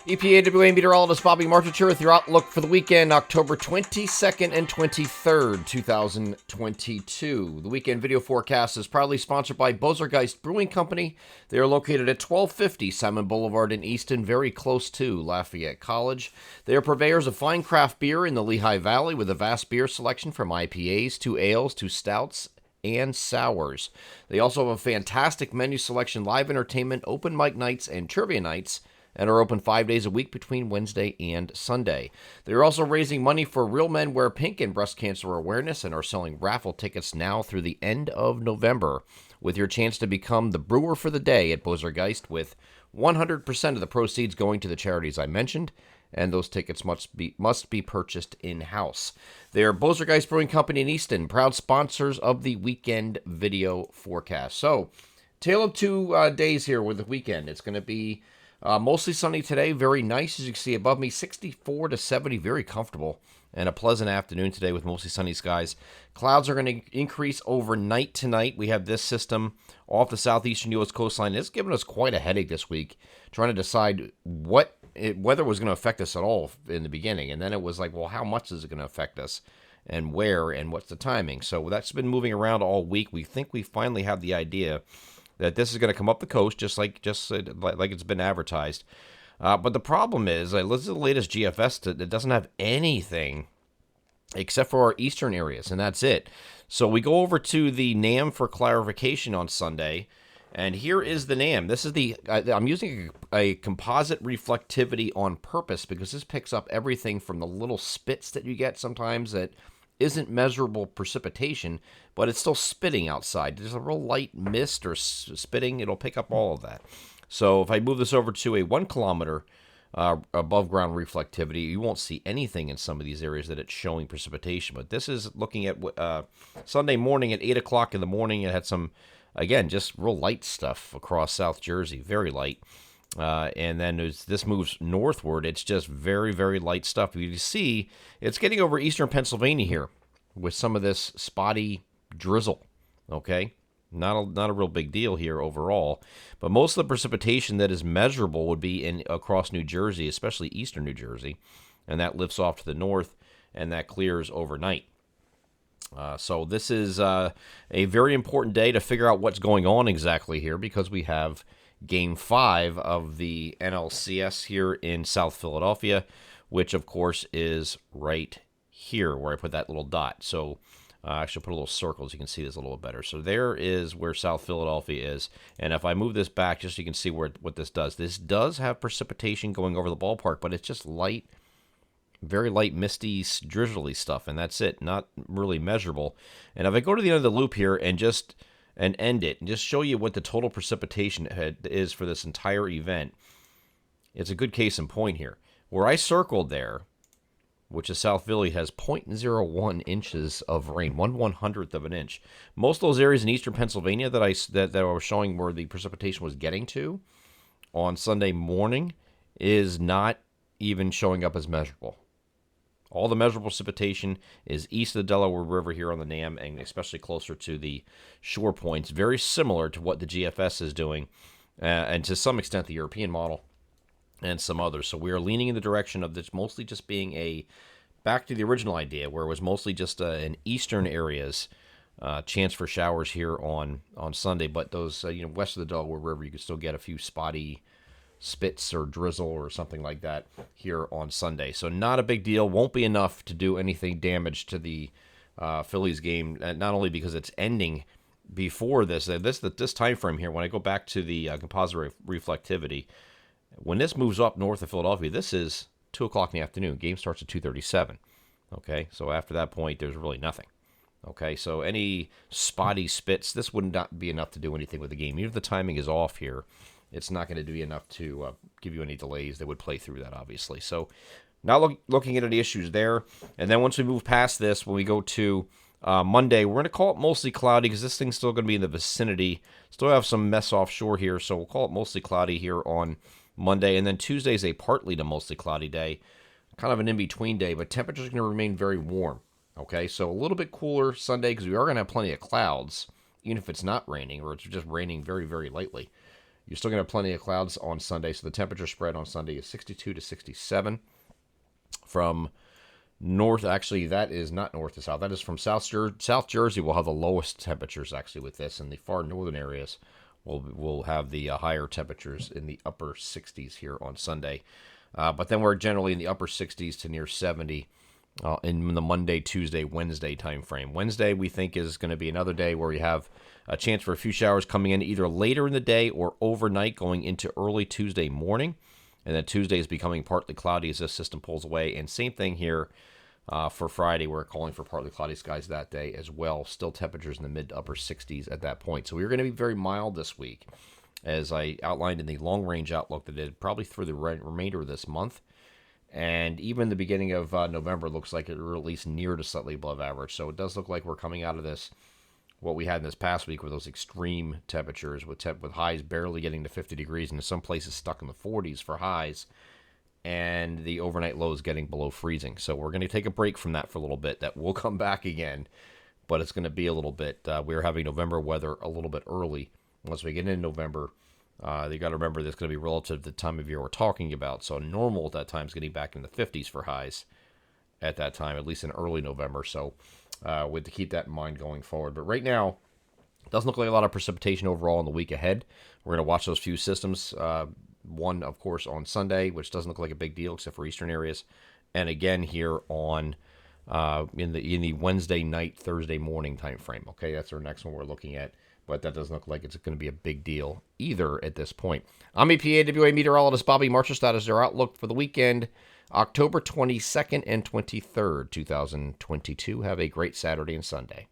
EPAWA meteorologist Bobby Martich here with your outlook for the weekend, October 22nd and 23rd, 2022. The weekend video forecast is proudly sponsored by Bozergeist Brewing Company. They are located at 1250 Simon Boulevard in Easton, very close to Lafayette College. They are purveyors of fine craft beer in the Lehigh Valley with a vast beer selection from IPAs to ales to stouts and sours. They also have a fantastic menu selection, live entertainment, open mic nights, and trivia nights, and are open 5 days a week between Wednesday and Sunday. They are also raising money for Real Men Wear Pink and breast cancer awareness and are selling raffle tickets now through the end of November, with your chance to become the brewer for the day at Bozergeist, with 100% of the proceeds going to the charities I mentioned, and those tickets must be purchased in-house. They are Bozergeist Brewing Company in Easton, proud sponsors of the weekend video forecast. So, tale of 2 days here with the weekend. It's going to be mostly sunny today, very nice, as you can see above me, 64 to 70, very comfortable, and a pleasant afternoon today with mostly sunny skies. Clouds are going to increase overnight tonight. We have this system off the southeastern U.S. coastline. It's given us quite a headache this week, trying to decide whether it was going to affect us at all in the beginning, and then it was like, well, how much is it going to affect us, and where, and what's the timing? So that's been moving around all week. We think we finally have the idea that this is going to come up the coast, just like it's been advertised. But the problem is, this is the latest GFS that doesn't have anything except for our eastern areas, and that's it. So we go over to the NAM for clarification on Sunday, and here is the NAM. This is I'm using a composite reflectivity on purpose because this picks up everything from the little spits that you get sometimes that isn't measurable precipitation, but it's still spitting outside. There's a real light mist or spitting. It'll pick up all of that. So if I move this over to a 1 kilometer above ground reflectivity, you won't see anything in some of these areas that it's showing precipitation. But this is looking at Sunday morning at 8 o'clock in the morning. It had some, again, just real light stuff across South Jersey, very light. And then as this moves northward, it's just very, very light stuff. You see, it's getting over eastern Pennsylvania here with some of this spotty drizzle, okay? Not a real big deal here overall, but most of the precipitation that is measurable would be across New Jersey, especially eastern New Jersey, and that lifts off to the north, and that clears overnight. So this is a very important day to figure out what's going on exactly here, because we have Game 5 of the NLCS here in South Philadelphia, which, of course, is right here where I put that little dot. So I should put a little circle so you can see this a little bit better. So there is where South Philadelphia is. And if I move this back just so you can see what this does. This does have precipitation going over the ballpark, but it's just light, very light, misty, drizzly stuff, and that's it. Not really measurable. And if I go to the end of the loop here and end it, and just show you what the total precipitation is for this entire event, it's a good case in point here. Where I circled there, which is South Philly, has 0.01 inches of rain, 1/100th of an inch. Most of those areas in eastern Pennsylvania that I was showing where the precipitation was getting to on Sunday morning is not even showing up as measurable. All the measurable precipitation is east of the Delaware River here on the NAM, and especially closer to the shore points, very similar to what the GFS is doing, and to some extent the European model and some others. So we are leaning in the direction of this mostly just being back to the original idea, where it was mostly just in eastern areas, chance for showers here on Sunday. But those, west of the Delaware River, you can still get a few spotty spits or drizzle or something like that here on Sunday. So not a big deal. Won't be enough to do anything damage to the Phillies game, not only because it's ending before this time frame here. When I go back to the composite reflectivity, when this moves up north of Philadelphia, this is 2 o'clock in the afternoon. Game starts at 2:37. Okay, so after that point, there's really nothing. Okay, so any spotty spits, this would not be enough to do anything with the game. Even if the timing is off here, it's not going to be enough to give you any delays that would play through that, obviously. So not looking at any issues there. And then once we move past this, when we go to Monday, we're going to call it mostly cloudy because this thing's still going to be in the vicinity. Still have some mess offshore here, so we'll call it mostly cloudy here on Monday. And then Tuesday is a partly to mostly cloudy day, kind of an in-between day, but temperatures are going to remain very warm. Okay, so a little bit cooler Sunday because we are going to have plenty of clouds, even if it's not raining or it's just raining very, very lightly. You're still going to have plenty of clouds on Sunday, so the temperature spread on Sunday is 62 to 67. From north, actually, that is not north to south. That is from South Jersey. Will have the lowest temperatures actually with this, and the far northern areas will have the higher temperatures in the upper 60s here on Sunday. But then we're generally in the upper 60s to near 70 in the Monday, Tuesday, Wednesday time frame. Wednesday, we think, is going to be another day where we have a chance for a few showers coming in either later in the day or overnight going into early Tuesday morning. And then Tuesday is becoming partly cloudy as this system pulls away. And same thing here for Friday. We're calling for partly cloudy skies that day as well. Still temperatures in the mid to upper 60s at that point. So we're going to be very mild this week, as I outlined in the long-range outlook that did probably through the remainder of this month. And even the beginning of November looks like we're at least near to slightly above average. So it does look like we're coming out of this, what we had in this past week with those extreme temperatures, with highs barely getting to 50 degrees, and in some places stuck in the 40s for highs, and the overnight lows getting below freezing. So we're going to take a break from that for a little bit. That will come back again, but it's going to be a little bit. We're having November weather a little bit early. Once we get into November, you got to remember that's going to be relative to the time of year we're talking about. So normal at that time is getting back in the 50s for highs at that time, at least in early November. So with to keep that in mind going forward. But right now, it doesn't look like a lot of precipitation overall in the week ahead. We're going to watch those few systems. One, of course, on Sunday, which doesn't look like a big deal except for eastern areas, and again here on in the Wednesday night, Thursday morning time frame. Okay, that's our next one we're looking at. But that doesn't look like it's going to be a big deal either at this point. I'm EPAWA meteorologist Bobby Marchus. That is our outlook for the weekend, October 22nd and 23rd, 2022. Have a great Saturday and Sunday.